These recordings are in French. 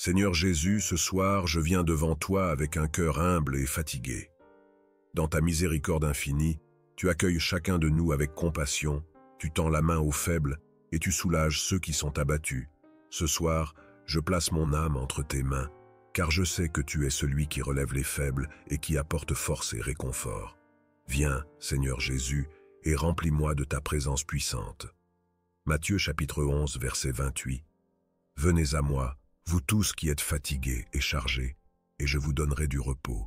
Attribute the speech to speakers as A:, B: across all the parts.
A: Seigneur Jésus, ce soir, je viens devant toi avec un cœur humble et fatigué. Dans ta miséricorde infinie, tu accueilles chacun de nous avec compassion, tu tends la main aux faibles et tu soulages ceux qui sont abattus. Ce soir, je place mon âme entre tes mains, car je sais que tu es celui qui relève les faibles et qui apporte force et réconfort. Viens, Seigneur Jésus, et remplis-moi de ta présence puissante. Matthieu chapitre 11, verset 28. Venez à moi, vous tous qui êtes fatigués et chargés, et je vous donnerai du repos.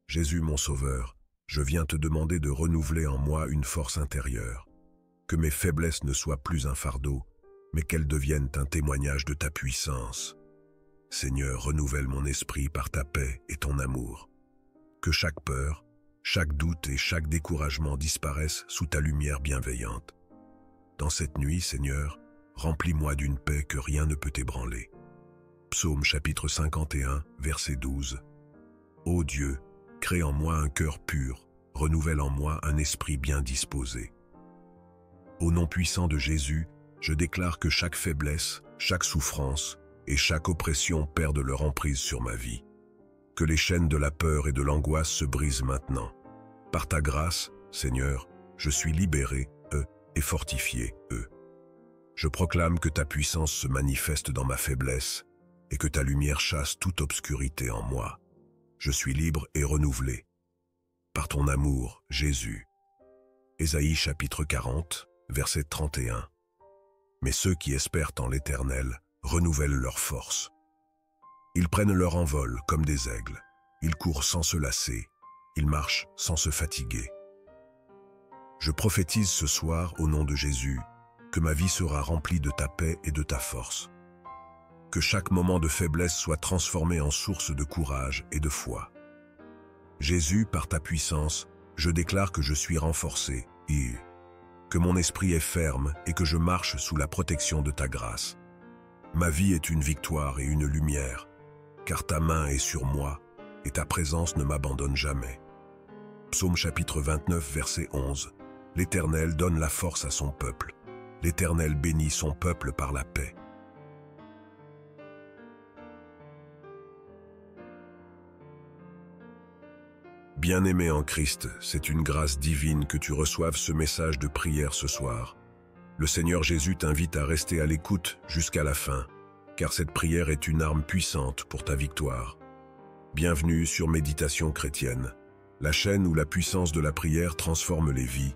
A: Jésus mon Sauveur, je viens te demander de renouveler en moi une force intérieure, que mes faiblesses ne soient plus un fardeau, mais qu'elles deviennent un témoignage de ta puissance. Seigneur, renouvelle mon esprit par ta paix et ton amour. Que chaque peur, chaque doute et chaque découragement disparaissent sous ta lumière bienveillante. Dans cette nuit, Seigneur, remplis-moi d'une paix que rien ne peut ébranler. Psaume chapitre 51, verset 12. Ô Dieu, crée en moi un cœur pur, renouvelle en moi un esprit bien disposé. Au nom puissant de Jésus, je déclare que chaque faiblesse, chaque souffrance et chaque oppression perdent leur emprise sur ma vie. Que les chaînes de la peur et de l'angoisse se brisent maintenant. Par ta grâce, Seigneur, je suis libéré, et fortifié, Je proclame que ta puissance se manifeste dans ma faiblesse et que ta lumière chasse toute obscurité en moi. Je suis libre et renouvelé. Par ton amour, Jésus. Ésaïe chapitre 40, verset 31. Mais ceux qui espèrent en l'Éternel renouvellent leur force. Ils prennent leur envol comme des aigles. Ils courent sans se lasser. Ils marchent sans se fatiguer. Je prophétise ce soir, au nom de Jésus, que ma vie sera remplie de ta paix et de ta force. Que chaque moment de faiblesse soit transformé en source de courage et de foi. Jésus, par ta puissance, je déclare que je suis renforcé, et que mon esprit est ferme et que je marche sous la protection de ta grâce. Ma vie est une victoire et une lumière, car ta main est sur moi et ta présence ne m'abandonne jamais. Psaume chapitre 29, verset 11. L'Éternel donne la force à son peuple. L'Éternel bénit son peuple par la paix. Bien-aimé en Christ, c'est une grâce divine que tu reçoives ce message de prière ce soir. Le Seigneur Jésus t'invite à rester à l'écoute jusqu'à la fin, car cette prière est une arme puissante pour ta victoire. Bienvenue sur Méditation chrétienne, la chaîne où la puissance de la prière transforme les vies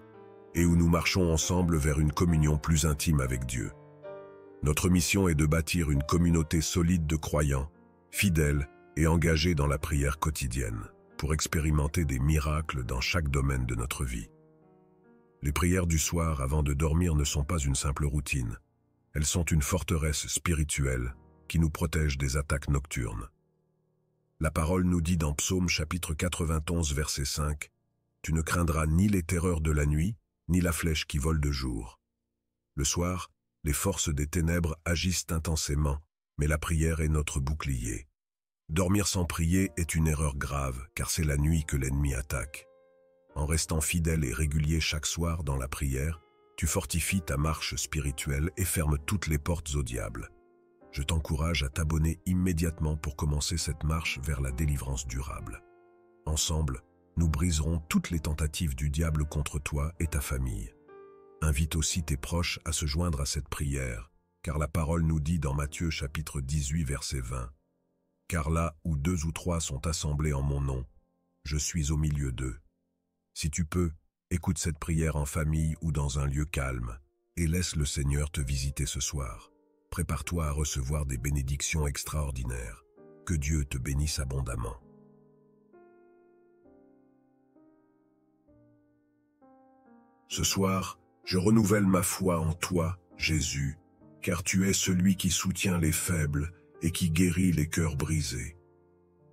A: et où nous marchons ensemble vers une communion plus intime avec Dieu. Notre mission est de bâtir une communauté solide de croyants, fidèles et engagés dans la prière quotidienne, pour expérimenter des miracles dans chaque domaine de notre vie. Les prières du soir avant de dormir ne sont pas une simple routine. Elles sont une forteresse spirituelle qui nous protège des attaques nocturnes. La parole nous dit dans Psaume chapitre 91, verset 5, « Tu ne craindras ni les terreurs de la nuit, ni la flèche qui vole de jour. » Le soir, les forces des ténèbres agissent intensément, mais la prière est notre bouclier. Dormir sans prier est une erreur grave, car c'est la nuit que l'ennemi attaque. En restant fidèle et régulier chaque soir dans la prière, tu fortifies ta marche spirituelle et fermes toutes les portes au diable. Je t'encourage à t'abonner immédiatement pour commencer cette marche vers la délivrance durable. Ensemble, nous briserons toutes les tentatives du diable contre toi et ta famille. Invite aussi tes proches à se joindre à cette prière, car la parole nous dit dans Matthieu chapitre 18, verset 20, « Car là où 2 ou 3 sont assemblés en mon nom, je suis au milieu d'eux. » Si tu peux, écoute cette prière en famille ou dans un lieu calme, et laisse le Seigneur te visiter ce soir. Prépare-toi à recevoir des bénédictions extraordinaires. Que Dieu te bénisse abondamment. Ce soir, je renouvelle ma foi en toi, Jésus, car tu es celui qui soutient les faibles et qui guérit les cœurs brisés.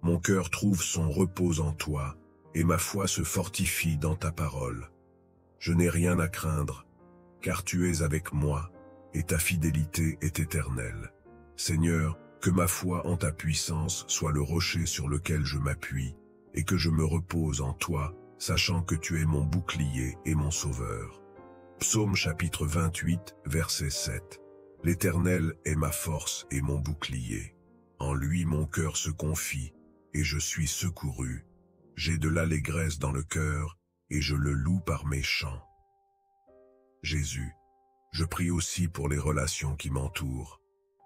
A: Mon cœur trouve son repos en toi, et ma foi se fortifie dans ta parole. Je n'ai rien à craindre, car tu es avec moi, et ta fidélité est éternelle. Seigneur, que ma foi en ta puissance soit le rocher sur lequel je m'appuie, et que je me repose en toi, sachant que tu es mon bouclier et mon sauveur. Psaume chapitre 28, verset 7. L'Éternel est ma force et mon bouclier. En lui mon cœur se confie, et je suis secouru. J'ai de l'allégresse dans le cœur, et je le loue par mes chants. Jésus, je prie aussi pour les relations qui m'entourent.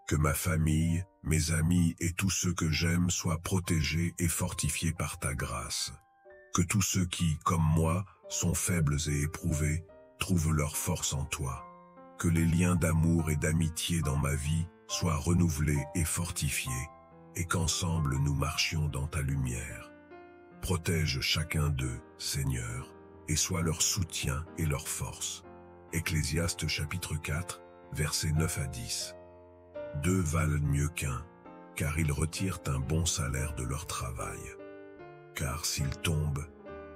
A: Que ma famille, mes amis et tous ceux que j'aime soient protégés et fortifiés par ta grâce. Que tous ceux qui, comme moi, sont faibles et éprouvés, trouvent leur force en toi. Que les liens d'amour et d'amitié dans ma vie soient renouvelés et fortifiés, et qu'ensemble nous marchions dans ta lumière. Protège chacun d'eux, Seigneur, et sois leur soutien et leur force. Ecclésiaste chapitre 4, versets 9 à 10. Deux valent mieux qu'un, car ils retirent un bon salaire de leur travail. Car s'ils tombent,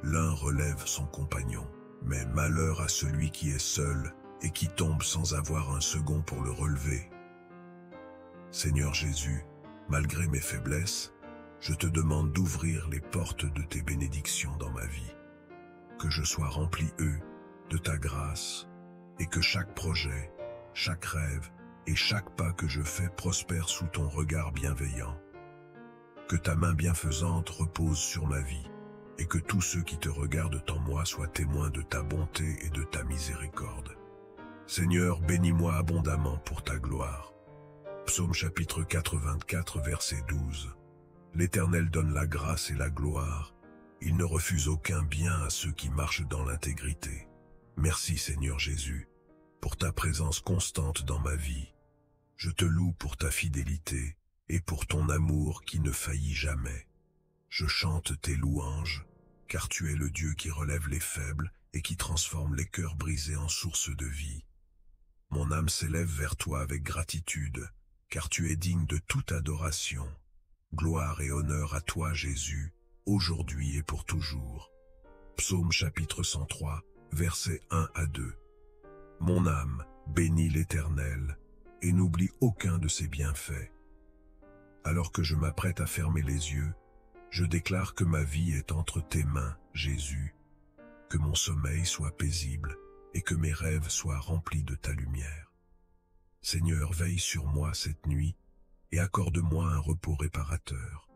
A: l'un relève son compagnon. Mais malheur à celui qui est seul et qui tombe sans avoir un second pour le relever. Seigneur Jésus, malgré mes faiblesses, je te demande d'ouvrir les portes de tes bénédictions dans ma vie. Que je sois rempli, de ta grâce, et que chaque projet, chaque rêve et chaque pas que je fais prospère sous ton regard bienveillant. Que ta main bienfaisante repose sur ma vie, et que tous ceux qui te regardent en moi soient témoins de ta bonté et de ta miséricorde. Seigneur, bénis-moi abondamment pour ta gloire. Psaume chapitre 84, verset 12. L'Éternel donne la grâce et la gloire. Il ne refuse aucun bien à ceux qui marchent dans l'intégrité. Merci Seigneur Jésus, pour ta présence constante dans ma vie. Je te loue pour ta fidélité et pour ton amour qui ne faillit jamais. Je chante tes louanges, car tu es le Dieu qui relève les faibles et qui transforme les cœurs brisés en source de vie. Mon âme s'élève vers toi avec gratitude, car tu es digne de toute adoration. Gloire et honneur à toi, Jésus, aujourd'hui et pour toujours. Psaume chapitre 103, versets 1 à 2. Mon âme bénit l'Éternel, et n'oublie aucun de ses bienfaits. Alors que je m'apprête à fermer les yeux, je déclare que ma vie est entre tes mains, Jésus, que mon sommeil soit paisible et que mes rêves soient remplis de ta lumière. Seigneur, veille sur moi cette nuit et accorde-moi un repos réparateur.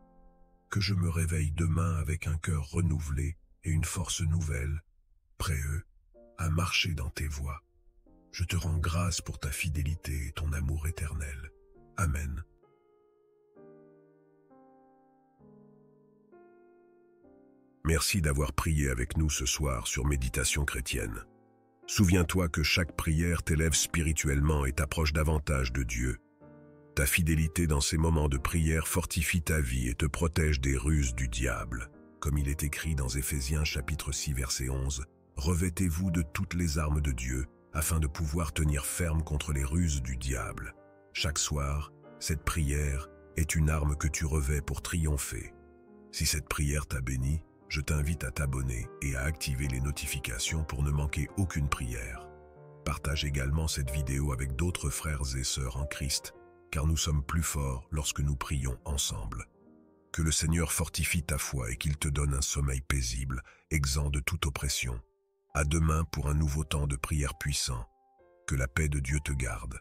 A: Que je me réveille demain avec un cœur renouvelé et une force nouvelle, prêt, à marcher dans tes voies. Je te rends grâce pour ta fidélité et ton amour éternel. Amen. Merci d'avoir prié avec nous ce soir sur Méditation chrétienne. Souviens-toi que chaque prière t'élève spirituellement et t'approche davantage de Dieu. Ta fidélité dans ces moments de prière fortifie ta vie et te protège des ruses du diable. Comme il est écrit dans Éphésiens chapitre 6 verset 11, « Revêtez-vous de toutes les armes de Dieu, afin de pouvoir tenir ferme contre les ruses du diable. » Chaque soir, cette prière est une arme que tu revêts pour triompher. Si cette prière t'a béni, je t'invite à t'abonner et à activer les notifications pour ne manquer aucune prière. Partage également cette vidéo avec d'autres frères et sœurs en Christ, car nous sommes plus forts lorsque nous prions ensemble. Que le Seigneur fortifie ta foi et qu'il te donne un sommeil paisible, exempt de toute oppression. À demain pour un nouveau temps de prière puissant. Que la paix de Dieu te garde.